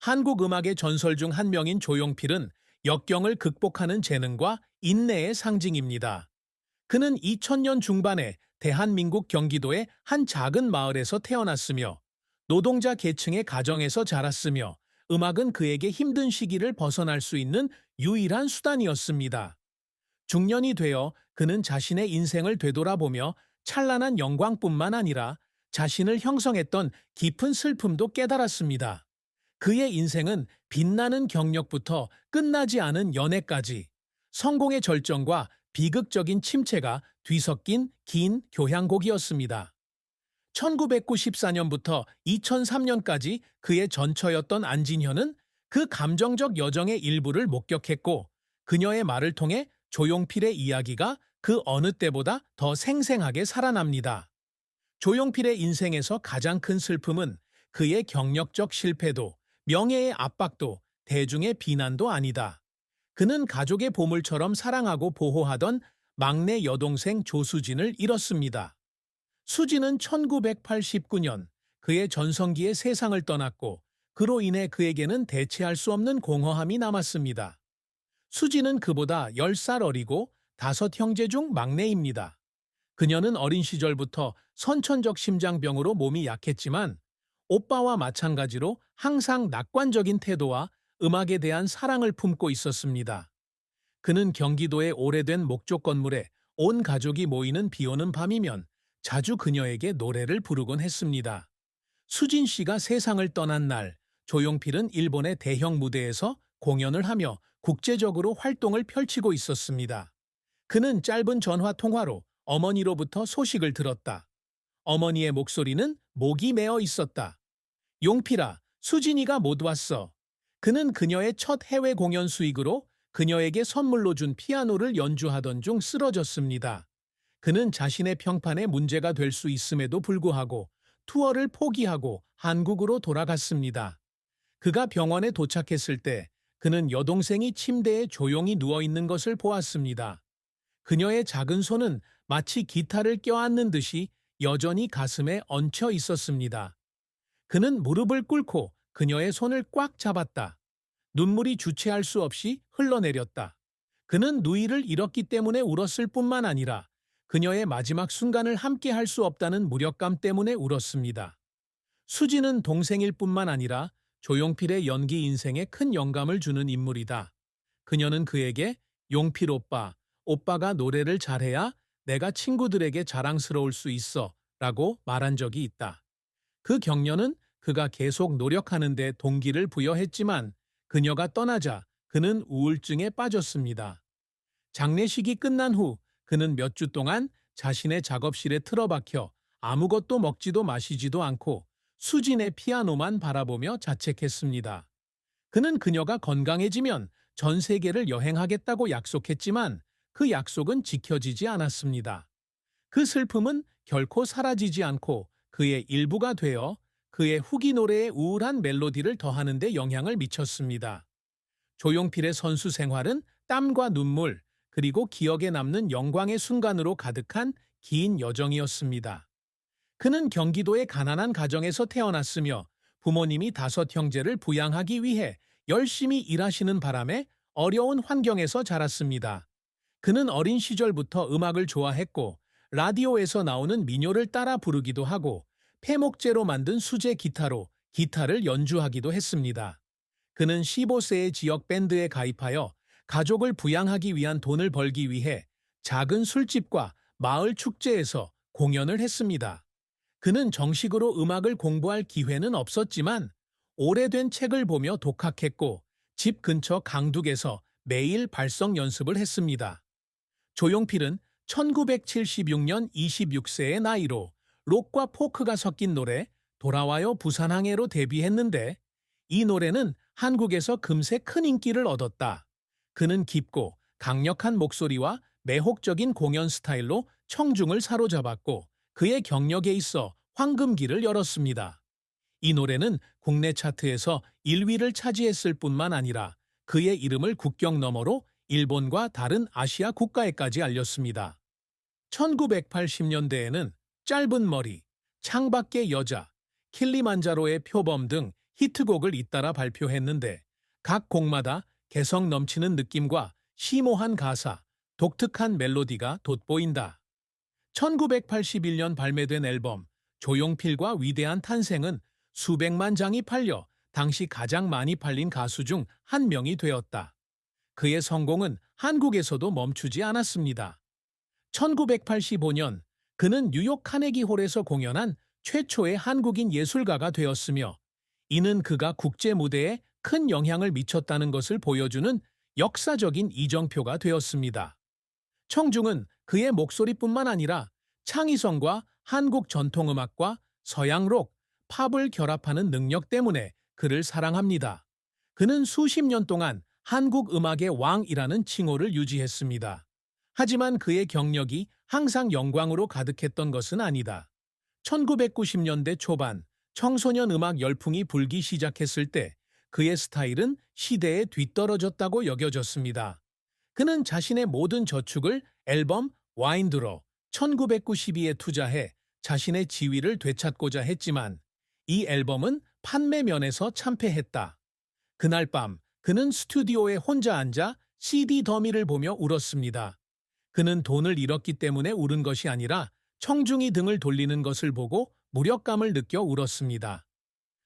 한국 음악의 전설 중 한 명인 조용필은 역경을 극복하는 재능과 인내의 상징입니다. 그는 2000년 중반에 대한민국 경기도의 한 작은 마을에서 태어났으며 노동자 계층의 가정에서 자랐으며 음악은 그에게 힘든 시기를 벗어날 수 있는 유일한 수단이었습니다. 중년이 되어 그는 자신의 인생을 되돌아보며 찬란한 영광뿐만 아니라 자신을 형성했던 깊은 슬픔도 깨달았습니다. 그의 인생은 빛나는 경력부터 끝나지 않은 연애까지 성공의 절정과 비극적인 침체가 뒤섞인 긴 교향곡이었습니다. 1994년부터 2003년까지 그의 전처였던 안진현은 그 감정적 여정의 일부를 목격했고 그녀의 말을 통해 조용필의 이야기가 그 어느 때보다 더 생생하게 살아납니다. 조용필의 인생에서 가장 큰 슬픔은 그의 경력적 실패도, 명예의 압박도, 대중의 비난도 아니다. 그는 가족의 보물처럼 사랑하고 보호하던 막내 여동생 조수진을 잃었습니다. 수진은 1989년 그의 전성기의 세상을 떠났고 그로 인해 그에게는 대체할 수 없는 공허함이 남았습니다. 수진은 그보다 10살 어리고 5형제 중 막내입니다. 그녀는 어린 시절부터 선천적 심장병으로 몸이 약했지만 오빠와 마찬가지로 항상 낙관적인 태도와 음악에 대한 사랑을 품고 있었습니다. 그는 경기도의 오래된 목조 건물에 온 가족이 모이는 비오는 밤이면 자주 그녀에게 노래를 부르곤 했습니다. 수진 씨가 세상을 떠난 날, 조용필은 일본의 대형 무대에서 공연을 하며 국제적으로 활동을 펼치고 있었습니다. 그는 짧은 전화 통화로 어머니로부터 소식을 들었다. 어머니의 목소리는 목이 메어 있었다. 용필아, 수진이가 못 왔어. 그는 그녀의 첫 해외 공연 수익으로 그녀에게 선물로 준 피아노를 연주하던 중 쓰러졌습니다. 그는 자신의 평판에 문제가 될 수 있음에도 불구하고 투어를 포기하고 한국으로 돌아갔습니다. 그가 병원에 도착했을 때 그는 여동생이 침대에 조용히 누워있는 것을 보았습니다. 그녀의 작은 손은 마치 기타를 껴안는 듯이 여전히 가슴에 얹혀 있었습니다. 그는 무릎을 꿇고 그녀의 손을 꽉 잡았다. 눈물이 주체할 수 없이 흘러내렸다. 그는 누이를 잃었기 때문에 울었을 뿐만 아니라 그녀의 마지막 순간을 함께 할 수 없다는 무력감 때문에 울었습니다. 수지는 동생일 뿐만 아니라 조용필의 연기 인생에 큰 영감을 주는 인물이다. 그녀는 그에게 용필 오빠, 오빠가 노래를 잘해야 내가 친구들에게 자랑스러울 수 있어 라고 말한 적이 있다. 그 격려는 그가 계속 노력하는 데 동기를 부여했지만 그녀가 떠나자 그는 우울증에 빠졌습니다. 장례식이 끝난 후 그는 몇 주 동안 자신의 작업실에 틀어박혀 아무것도 먹지도 마시지도 않고 수진의 피아노만 바라보며 자책했습니다. 그는 그녀가 건강해지면 전 세계를 여행하겠다고 약속했지만 그 약속은 지켜지지 않았습니다. 그 슬픔은 결코 사라지지 않고 그의 일부가 되어 그의 후기 노래의 우울한 멜로디를 더하는 데 영향을 미쳤습니다. 조용필의 선수 생활은 땀과 눈물, 그리고 기억에 남는 영광의 순간으로 가득한 긴 여정이었습니다. 그는 경기도의 가난한 가정에서 태어났으며 부모님이 5형제를 부양하기 위해 열심히 일하시는 바람에 어려운 환경에서 자랐습니다. 그는 어린 시절부터 음악을 좋아했고 라디오에서 나오는 민요를 따라 부르기도 하고 폐목재로 만든 수제 기타로 기타를 연주하기도 했습니다. 그는 15세의 지역 밴드에 가입하여 가족을 부양하기 위한 돈을 벌기 위해 작은 술집과 마을 축제에서 공연을 했습니다. 그는 정식으로 음악을 공부할 기회는 없었지만 오래된 책을 보며 독학했고 집 근처 강둑에서 매일 발성 연습을 했습니다. 조용필은 1976년 26세의 나이로 록과 포크가 섞인 노래 돌아와요 부산항해로 데뷔했는데 이 노래는 한국에서 금세 큰 인기를 얻었다. 그는 깊고 강력한 목소리와 매혹적인 공연 스타일로 청중을 사로잡았고 그의 경력에 있어 황금기를 열었습니다. 이 노래는 국내 차트에서 1위를 차지했을 뿐만 아니라 그의 이름을 국경 너머로 일본과 다른 아시아 국가에까지 알렸습니다. 1980년대에는 짧은 머리, 창밖의 여자, 킬리만자로의 표범 등 히트곡을 잇따라 발표했는데 각 곡마다 개성 넘치는 느낌과 심오한 가사, 독특한 멜로디가 돋보인다. 1981년 발매된 앨범 조용필과 위대한 탄생은 수백만 장이 팔려 당시 가장 많이 팔린 가수 중 한 명이 되었다. 그의 성공은 한국에서도 멈추지 않았습니다. 1985년 그는 뉴욕 카네기홀에서 공연한 최초의 한국인 예술가가 되었으며 이는 그가 국제 무대에 큰 영향을 미쳤다는 것을 보여주는 역사적인 이정표가 되었습니다. 청중은 그의 목소리뿐만 아니라 창의성과 한국 전통음악과 서양 록, 팝을 결합하는 능력 때문에 그를 사랑합니다. 그는 수십 년 동안 한국 음악의 왕이라는 칭호를 유지했습니다. 하지만 그의 경력이 항상 영광으로 가득했던 것은 아니다. 1990년대 초반 청소년 음악 열풍이 불기 시작했을 때 그의 스타일은 시대에 뒤떨어졌다고 여겨졌습니다. 그는 자신의 모든 저축을 앨범 와인드로 1992에 투자해 자신의 지위를 되찾고자 했지만 이 앨범은 판매 면에서 참패했다. 그날 밤 그는 스튜디오에 혼자 앉아 CD 더미를 보며 울었습니다. 그는 돈을 잃었기 때문에 울은 것이 아니라 청중이 등을 돌리는 것을 보고 무력감을 느껴 울었습니다.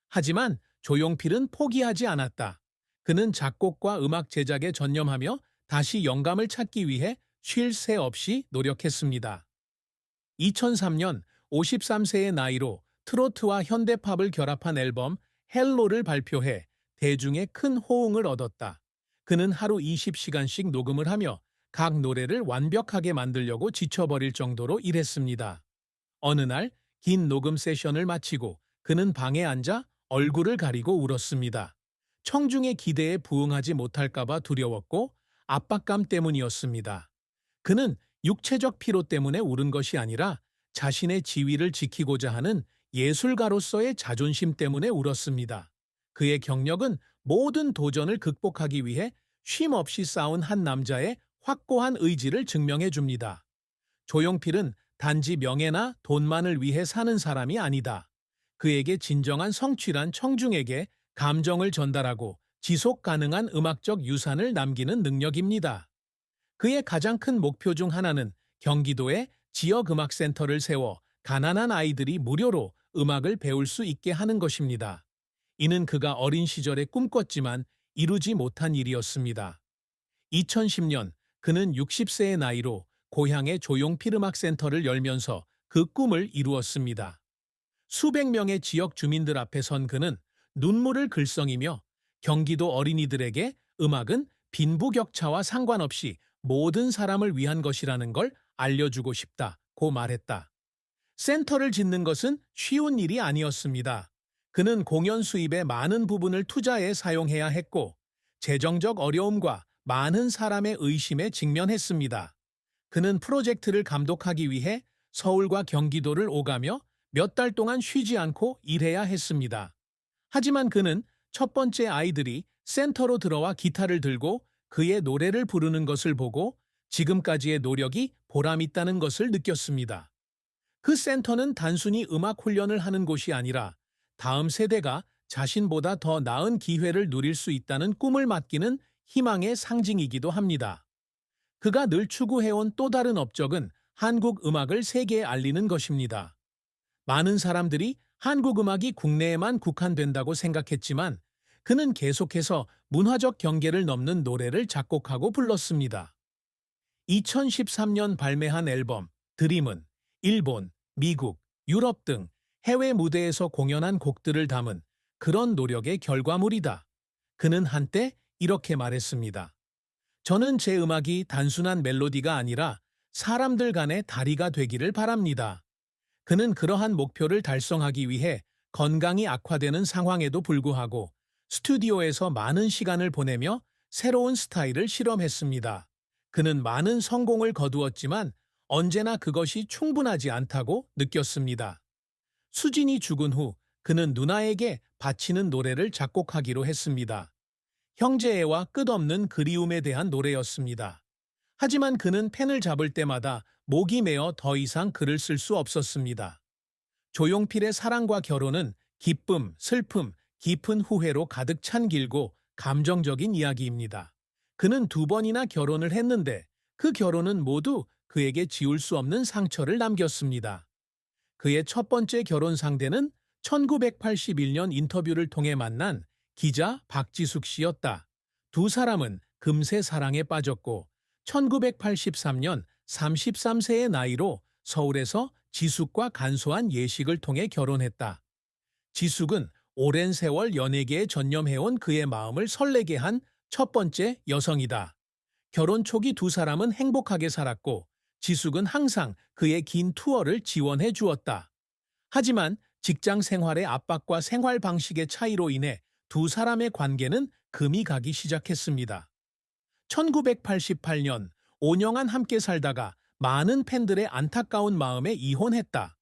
하지만 조용필은 포기하지 않았다. 그는 작곡과 음악 제작에 전념하며 다시 영감을 찾기 위해 쉴 새 없이 노력했습니다. 2003년 53세의 나이로 트로트와 현대팝을 결합한 앨범 헬로를 발표해 대중의 큰 호응을 얻었다. 그는 하루 20시간씩 녹음을 하며 각 노래를 완벽하게 만들려고 지쳐버릴 정도로 일했습니다. 어느 날 긴 녹음 세션을 마치고 그는 방에 앉아 얼굴을 가리고 울었습니다. 청중의 기대에 부응하지 못할까봐 두려웠고 압박감 때문이었습니다. 그는 육체적 피로 때문에 울은 것이 아니라 자신의 지위를 지키고자 하는 예술가로서의 자존심 때문에 울었습니다. 그의 경력은 모든 도전을 극복하기 위해 쉼 없이 싸운 한 남자의 확고한 의지를 증명해 줍니다. 조용필은 단지 명예나 돈만을 위해 사는 사람이 아니다. 그에게 진정한 성취란 청중에게 감정을 전달하고 지속 가능한 음악적 유산을 남기는 능력입니다. 그의 가장 큰 목표 중 하나는 경기도에 지역음악센터를 세워 가난한 아이들이 무료로 음악을 배울 수 있게 하는 것입니다. 이는 그가 어린 시절에 꿈꿨지만 이루지 못한 일이었습니다. 2010년 그는 60세의 나이로 고향의 조용필 음악센터를 열면서 그 꿈을 이루었습니다. 수백 명의 지역 주민들 앞에 선 그는 눈물을 글썽이며 경기도 어린이들에게 음악은 빈부격차와 상관없이 모든 사람을 위한 것이라는 걸 알려주고 싶다고 말했다. 센터를 짓는 것은 쉬운 일이 아니었습니다. 그는 공연 수입의 많은 부분을 투자에 사용해야 했고 재정적 어려움과 많은 사람의 의심에 직면했습니다. 그는 프로젝트를 감독하기 위해 서울과 경기도를 오가며 몇 달 동안 쉬지 않고 일해야 했습니다. 하지만 그는 첫 번째 아이들이 센터로 들어와 기타를 들고 그의 노래를 부르는 것을 보고 지금까지의 노력이 보람있다는 것을 느꼈습니다. 그 센터는 단순히 음악 훈련을 하는 곳이 아니라 다음 세대가 자신보다 더 나은 기회를 누릴 수 있다는 꿈을 맡기는 희망의 상징이기도 합니다. 그가 늘 추구해온 또 다른 업적은 한국 음악을 세계에 알리는 것입니다. 많은 사람들이 한국 음악이 국내에만 국한된다고 생각했지만 그는 계속해서 문화적 경계를 넘는 노래를 작곡하고 불렀습니다. 2013년 발매한 앨범 드림은 일본, 미국, 유럽 등 해외 무대에서 공연한 곡들을 담은 그런 노력의 결과물이다. 그는 한때 이렇게 말했습니다. 저는 제 음악이 단순한 멜로디가 아니라 사람들 간의 다리가 되기를 바랍니다. 그는 그러한 목표를 달성하기 위해 건강이 악화되는 상황에도 불구하고 스튜디오에서 많은 시간을 보내며 새로운 스타일을 실험했습니다. 그는 많은 성공을 거두었지만 언제나 그것이 충분하지 않다고 느꼈습니다. 수진이 죽은 후 그는 누나에게 바치는 노래를 작곡하기로 했습니다. 형제애와 끝없는 그리움에 대한 노래였습니다. 하지만 그는 펜을 잡을 때마다 목이 메어 더 이상 글을 쓸 수 없었습니다. 조용필의 사랑과 결혼은 기쁨, 슬픔, 깊은 후회로 가득 찬 길고 감정적인 이야기입니다. 그는 두 번이나 결혼을 했는데 그 결혼은 모두 그에게 지울 수 없는 상처를 남겼습니다. 그의 첫 번째 결혼 상대는 1981년 인터뷰를 통해 만난 기자 박지숙 씨였다. 두 사람은 금세 사랑에 빠졌고 1983년 33세의 나이로 서울에서 지숙과 간소한 예식을 통해 결혼했다. 지숙은 오랜 세월 연예계에 전념해온 그의 마음을 설레게 한 첫 번째 여성이다. 결혼 초기 두 사람은 행복하게 살았고 지숙은 항상 그의 긴 투어를 지원해 주었다. 하지만 직장 생활의 압박과 생활 방식의 차이로 인해 두 사람의 관계는 금이 가기 시작했습니다. 1988년 5년간 함께 살다가 많은 팬들의 안타까운 마음에 이혼했다.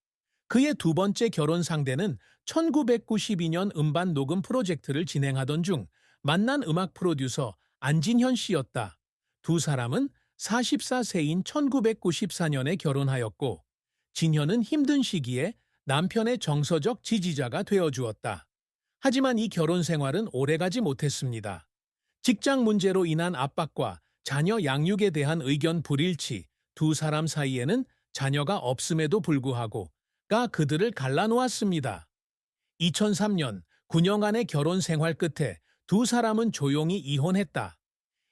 그의 두 번째 결혼 상대는 1992년 음반 녹음 프로젝트를 진행하던 중 만난 음악 프로듀서 안진현 씨였다. 두 사람은 44세인 1994년에 결혼하였고 진현은 힘든 시기에 남편의 정서적 지지자가 되어주었다. 하지만 이 결혼 생활은 오래가지 못했습니다. 직장 문제로 인한 압박과 자녀 양육에 대한 의견 불일치, 두 사람 사이에는 자녀가 없음에도 불구하고 가 그들을 갈라놓았습니다. 2003년 9년간의 결혼 생활 끝에 두 사람은 조용히 이혼했다.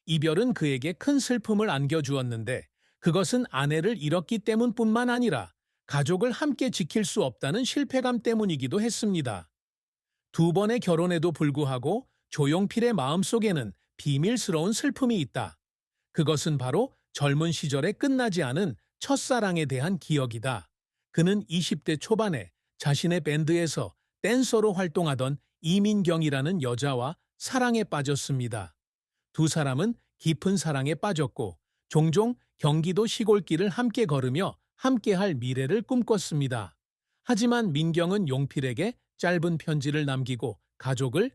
이별은 그에게 큰 슬픔을 안겨주었는데 그것은 아내를 잃었기 때문뿐만 아니라 가족을 함께 지킬 수 없다는 실패감 때문이기도 했습니다. 두 번의 결혼에도 불구하고 조용필의 마음속에는 비밀스러운 슬픔이 있다. 그것은 바로 젊은 시절에 끝나지 않은 첫사랑에 대한 기억이다. 그는 20대 초반에 자신의 밴드에서 댄서로 활동하던 이민경이라는 여자와 사랑에 빠졌습니다. 두 사람은 깊은 사랑에 빠졌고 종종 경기도 시골길을 함께 걸으며 함께할 미래를 꿈꿨습니다. 하지만 민경은 용필에게 짧은 편지를 남기고 가족을